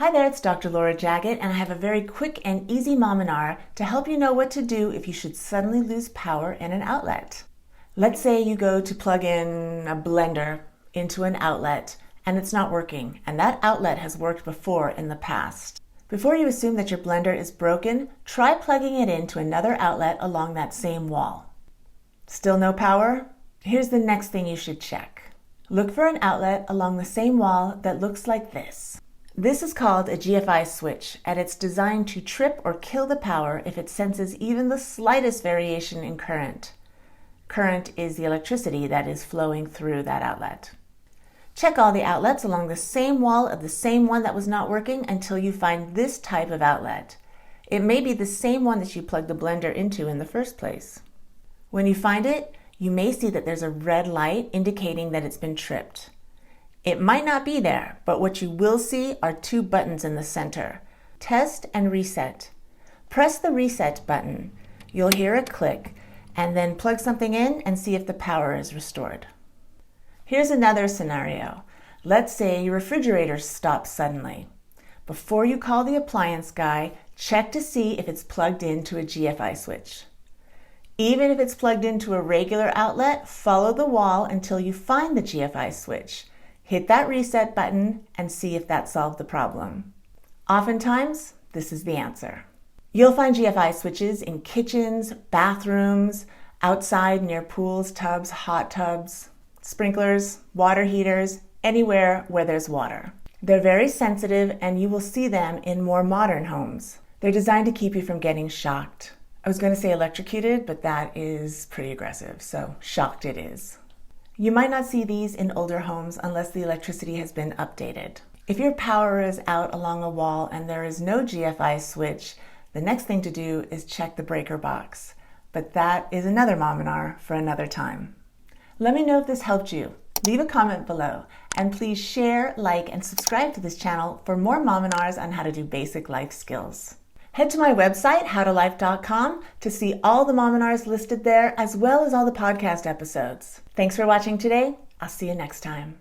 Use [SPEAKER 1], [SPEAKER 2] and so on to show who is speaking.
[SPEAKER 1] Hi there, it's Dr. Laura Jaggett, and I have a very quick and easy Mominar to help you know what to do if you should suddenly lose power in an outlet. Let's say you go to plug in a blender into an outlet and it's not working, and that outlet has worked before in the past. Before you assume that your blender is broken, try plugging it into another outlet along that same wall. Still no power? Here's the next thing you should check. Look for an outlet along the same wall that looks like this. This is called a GFCI switch, and it's designed to trip or kill the power if it senses even the slightest variation in current. Current is the electricity that is flowing through that outlet. Check all the outlets along the same wall of the same one that was not working until you find this type of outlet. It may be the same one that you plugged the blender into in the first place. When you find it, you may see that there's a red light indicating that it's been tripped. It might not be there, but what you will see are two buttons in the center, test and reset. Press the reset button. You'll hear a click, and then plug something in and see if the power is restored. Here's another scenario. Let's say your refrigerator stops suddenly. Before you call the appliance guy, check to see if it's plugged into a GFCI switch. Even if it's plugged into a regular outlet, follow the wall until you find the GFCI switch. Hit that reset button and see if that solved the problem. Oftentimes, this is the answer. You'll find GFCI switches in kitchens, bathrooms, outside near pools, tubs, hot tubs, sprinklers, water heaters, anywhere where there's water. They're very sensitive, and you will see them in more modern homes. They're designed to keep you from getting shocked. I was going to say electrocuted, but that is pretty aggressive, so shocked it is. You might not see these in older homes unless the electricity has been updated. If your power is out along a wall and there is no GFCI switch, the next thing to do is check the breaker box. But that is another Mominar for another time. Let me know if this helped you. Leave a comment below, and please share, like, and subscribe to this channel for more Mominars on how to do basic life skills. Head to my website, howtolife.com, to see all the Mominars listed there, as well as all the podcast episodes. Thanks for watching today. I'll see you next time.